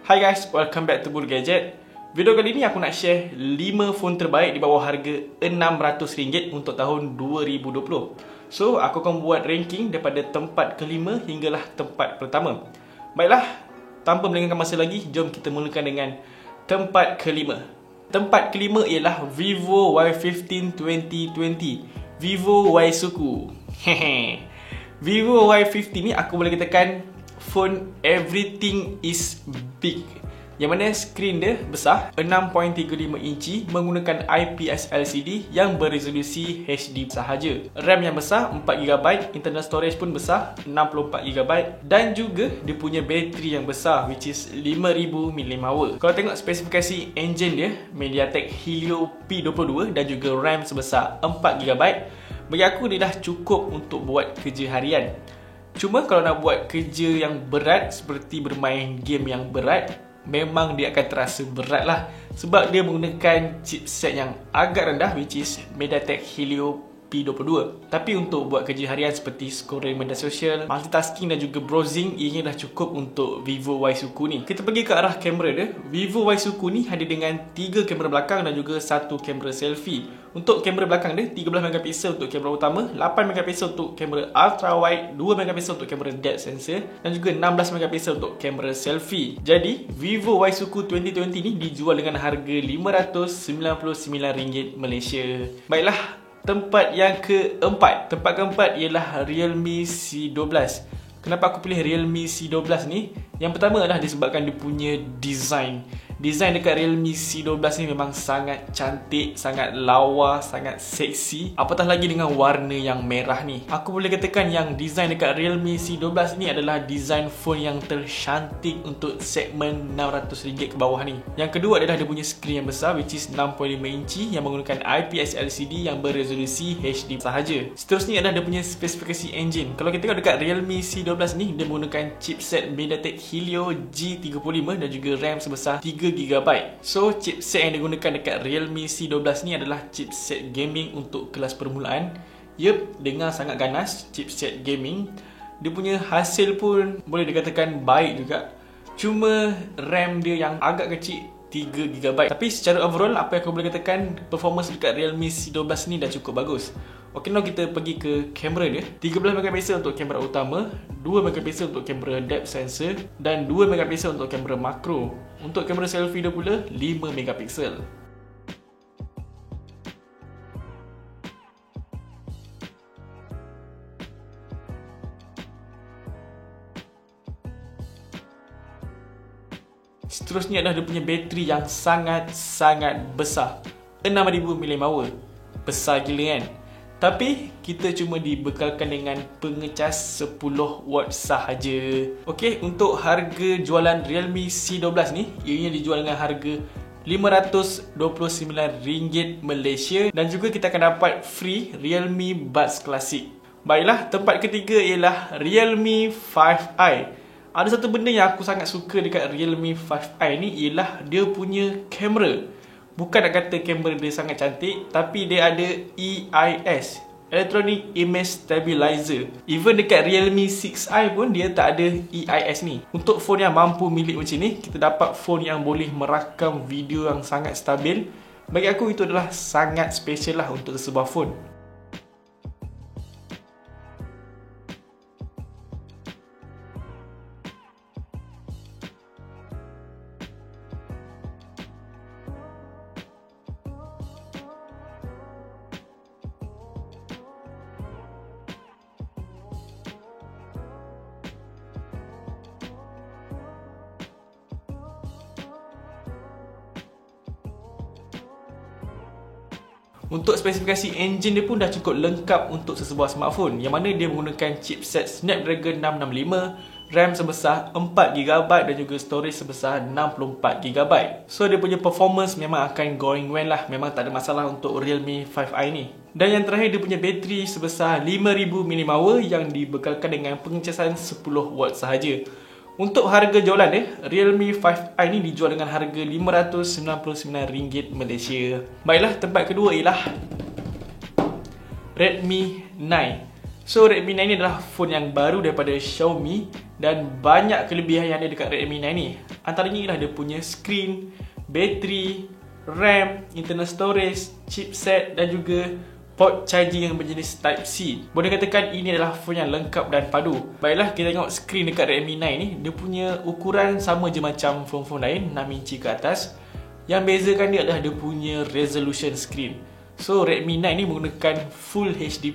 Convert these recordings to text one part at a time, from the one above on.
Hi guys, welcome back to Bull Gadget. Video kali ni aku nak share 5 phone terbaik di bawah harga RM600 untuk tahun 2020. So, aku akan buat ranking daripada tempat kelima hinggalah tempat pertama. Baiklah, tanpa melengahkan masa lagi, jom kita mulakan dengan tempat kelima. Tempat kelima ialah Vivo Y15 2020, Vivo Y Suku. Vivo Y15 ni aku boleh katakan phone everything is big, yang mana skrin dia besar 6.35 inci menggunakan IPS LCD yang berresolusi HD sahaja. RAM yang besar 4GB, internal storage pun besar 64GB, dan juga dia punya bateri yang besar which is 5000 mAh. Kalau tengok spesifikasi engine dia, MediaTek Helio P22 dan juga RAM sebesar 4GB, bagi aku dia dah cukup untuk buat kerja harian. Cuma kalau nak buat kerja yang berat seperti bermain game yang berat, memang dia akan terasa berat lah, sebab dia menggunakan chipset yang agak rendah which is MediaTek Helio P22. Tapi untuk buat kerja harian seperti scrolling media sosial, multitasking dan juga browsing, ianya dah cukup untuk Vivo Y Suku ni. Kita pergi ke arah kamera dia. Vivo Y Suku ni hadir dengan 3 kamera belakang dan juga 1 kamera selfie. Untuk kamera belakang dia 13MP untuk kamera utama, 8MP untuk kamera ultra wide, 2MP untuk kamera depth sensor dan juga 16MP untuk kamera selfie. Jadi Vivo Y Suku 2020 ni dijual dengan harga RM599 Malaysia. Baiklah, tempat yang keempat. Tempat keempat ialah Realme C12. Kenapa aku pilih Realme C12 ni? Yang pertama adalah disebabkan dia punya design. Design dekat Realme C12 ni memang sangat cantik, sangat lawa, sangat seksi. Apatah lagi dengan warna yang merah ni. Aku boleh katakan yang design dekat Realme C12 ni adalah design phone yang tercantik untuk segmen RM600 ke bawah ni. Yang kedua adalah dia punya skrin yang besar which is 6.5 inci yang menggunakan IPS LCD yang berresolusi HD sahaja. Seterusnya adalah dia punya spesifikasi engine. Kalau kita tengok dekat Realme C12 ni, dia menggunakan chipset MediaTek Helio G35 dan juga RAM sebesar 3GB. So, chipset yang digunakan dekat Realme C12 ni adalah chipset gaming untuk kelas permulaan. Yup, dengar sangat ganas, chipset gaming. Dia punya hasil pun boleh dikatakan baik juga. Cuma RAM dia yang agak kecil, 3GB. Tapi secara overall, apa yang aku boleh katakan, performance dekat Realme C12 ni dah cukup bagus. Ok, now kita pergi ke kamera dia. 13MP untuk kamera utama, 2MP untuk kamera depth sensor dan 2MP untuk kamera makro. Untuk kamera selfie dia pula 5MP. Seterusnya adalah dia punya bateri yang sangat-sangat besar, 6000 mAh. Besar gila kan? Tapi kita cuma dibekalkan dengan pengecas 10W sahaja. Okey, untuk harga jualan Realme C12 ni, ianya dijual dengan harga RM529 Malaysia, dan juga kita akan dapat free Realme Buds Classic. Baiklah, tempat ketiga ialah Realme 5i. Ada satu benda yang aku sangat suka dekat Realme 5i ni ialah dia punya kamera. Bukan nak kata kamera dia sangat cantik, tapi dia ada EIS, Electronic Image Stabilizer. Even dekat Realme 6i pun dia tak ada EIS ni. Untuk phone yang mampu milik macam ni, kita dapat phone yang boleh merakam video yang sangat stabil. Bagi aku itu adalah sangat special lah untuk sebuah phone. Untuk spesifikasi engine dia pun dah cukup lengkap untuk sesebuah smartphone, yang mana dia menggunakan chipset Snapdragon 665, RAM sebesar 4GB dan juga storage sebesar 64GB. So dia punya performance memang akan going well lah, memang tak ada masalah untuk Realme 5i ni. Dan yang terakhir, dia punya bateri sebesar 5000 mAh yang dibekalkan dengan pengecasan 10W sahaja. Untuk harga jualan dia, Realme 5i ni dijual dengan harga RM599 Malaysia. Baiklah, tempat kedua ialah Redmi 9. So Redmi 9 ni adalah phone yang baru daripada Xiaomi dan banyak kelebihan yang ada dekat Redmi 9 ni. Antaranya ialah dia punya screen, bateri, RAM, internal storage, chipset dan juga port charging yang berjenis Type-C. Boleh katakan ini adalah phone yang lengkap dan padu. Baiklah, kita tengok skrin dekat Redmi 9 ni. Dia punya ukuran sama je macam phone-phone lain, 6 inci ke atas. Yang bezakan dia adalah dia punya resolution screen. So Redmi 9 ni menggunakan Full HD+.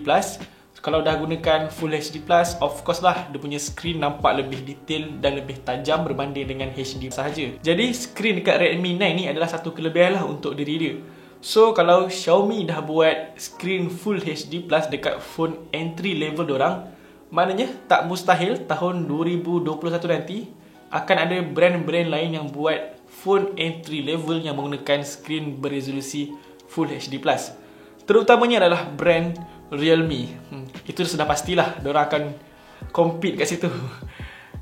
Kalau dah gunakan Full HD+, of course lah dia punya skrin nampak lebih detail dan lebih tajam berbanding dengan HD sahaja. Jadi skrin dekat Redmi 9 ni adalah satu kelebihan lah untuk diri dia. So kalau Xiaomi dah buat skrin Full HD+ dekat phone entry level dorang, maknanya tak mustahil tahun 2021 nanti akan ada brand-brand lain yang buat phone entry level yang menggunakan skrin beresolusi Full HD+. Terutamanya adalah brand Realme. Itu sudah pastilah diorang akan compete kat situ.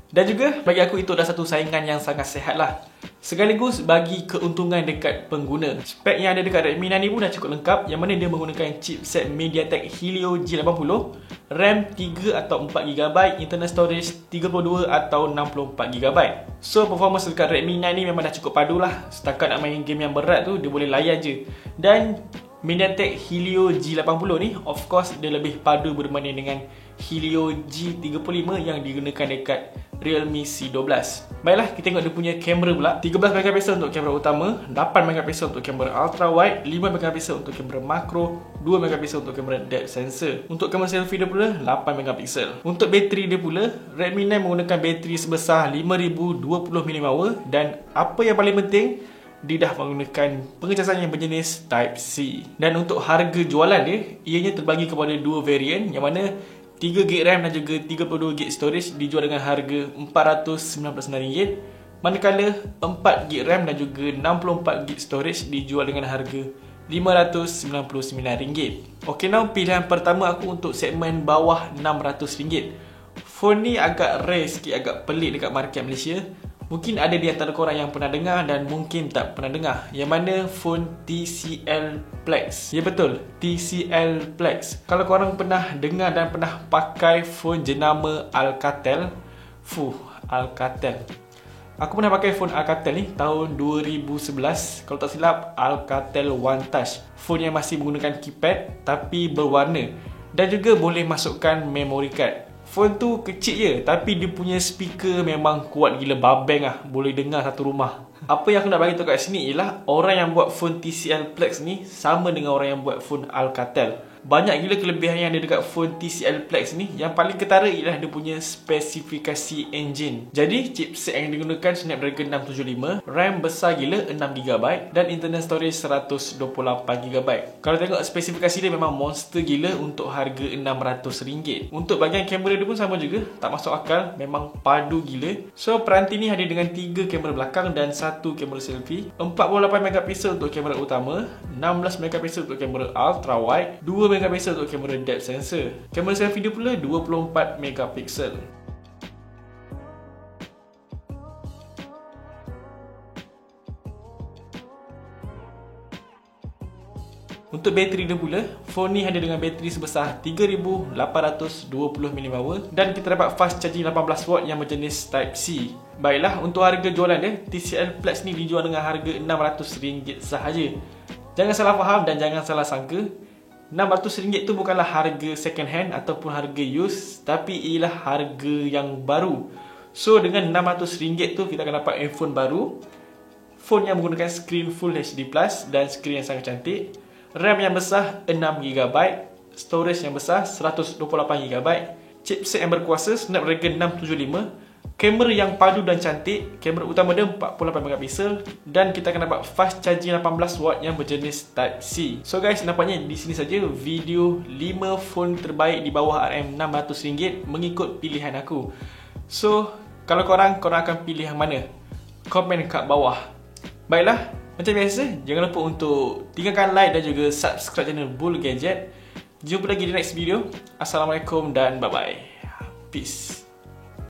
Dan juga bagi aku itu adalah satu saingan yang sangat sihat lah. Sekaligus bagi keuntungan dekat pengguna. Spek yang ada dekat Redmi 9 ni pun dah cukup lengkap, yang mana dia menggunakan chipset MediaTek Helio G80, RAM 3 atau 4GB, internal storage 32 atau 64GB. So performance dekat Redmi 9 ni memang dah cukup padu lah. Setakat nak main game yang berat tu dia boleh layan je. Dan MediaTek Helio G80 ni of course dia lebih padu berbanding dengan Helio G35 yang digunakan dekat Realme C12. Baiklah, kita tengok dia punya kamera pula. 13MP untuk kamera utama, 8MP untuk kamera ultra wide, 5MP untuk kamera makro, 2MP untuk kamera depth sensor. Untuk kamera selfie dia pula 8MP. Untuk bateri dia pula, Redmi 9 menggunakan bateri sebesar 5020mAh dan apa yang paling penting, dia dah menggunakan pengecasan yang berjenis Type-C. Dan untuk harga jualan dia, ianya terbagi kepada dua varian, yang mana 3GB RAM dan juga 32GB storage dijual dengan harga RM499, manakala 4GB RAM dan juga 64GB storage dijual dengan harga RM599. Ok, now pilihan pertama aku untuk segmen bawah RM600. Phone ni agak rare sikit, agak pelik dekat market Malaysia. Mungkin ada di antara korang yang pernah dengar dan mungkin tak pernah dengar, yang mana phone TCL Plex. Ya betul, TCL Plex. Kalau korang pernah dengar dan pernah pakai phone jenama Alcatel, Alcatel. Aku pernah pakai phone Alcatel ni tahun 2011. Kalau tak silap, Alcatel One Touch. Phone yang masih menggunakan keypad tapi berwarna dan juga boleh masukkan memory card. Phone tu kecil je, tapi dia punya speaker memang kuat gila, babeng lah. Boleh dengar satu rumah. Apa yang aku nak bagi tahu kat sini ialah orang yang buat phone TCL Plex ni sama dengan orang yang buat phone Alcatel. Banyak gila kelebihan yang ada dekat phone TCL Plex ni. Yang paling ketara ialah dia punya spesifikasi engine. Jadi chipset yang digunakan Snapdragon 675, RAM besar gila 6GB dan internal storage 128GB. Kalau tengok spesifikasi dia memang monster gila untuk harga RM600. Untuk bahagian kamera dia pun sama juga, tak masuk akal, memang padu gila. So peranti ni hadir dengan 3 kamera belakang dan 1 kamera selfie, 48MP untuk kamera utama, 16MP untuk kamera ultra wide, 2MP untuk kamera depth sensor. Kamera selfie dia pula 24MP. Untuk bateri dia pula, phone ni hadir dengan bateri sebesar 3820mAh dan kita dapat fast charging 18W yang berjenis Type-C. Baiklah, untuk harga jualan dia, TCL Plex ni dijual dengan harga RM600 sahaja. Jangan salah faham dan jangan salah sangka, RM600 tu bukanlah harga second hand ataupun harga used, tapi ialah harga yang baru. So dengan RM600 tu kita akan dapat handphone baru, phone yang menggunakan skrin Full HD+ dan skrin yang sangat cantik, RAM yang besar 6GB, storage yang besar 128GB, chipset yang berkuasa Snapdragon 675, kamera yang padu dan cantik, kamera utama dia 48MP dan kita akan dapat fast charging 18W yang berjenis Type-C. So guys, nampaknya di sini saja video 5 phone terbaik di bawah RM600 mengikut pilihan aku. So, kalau korang akan pilih yang mana? Komen kat bawah. Baiklah, macam biasa, jangan lupa untuk tinggalkan like dan juga subscribe channel Bull Gadget. Jumpa lagi di next video. Assalamualaikum dan bye-bye. Peace.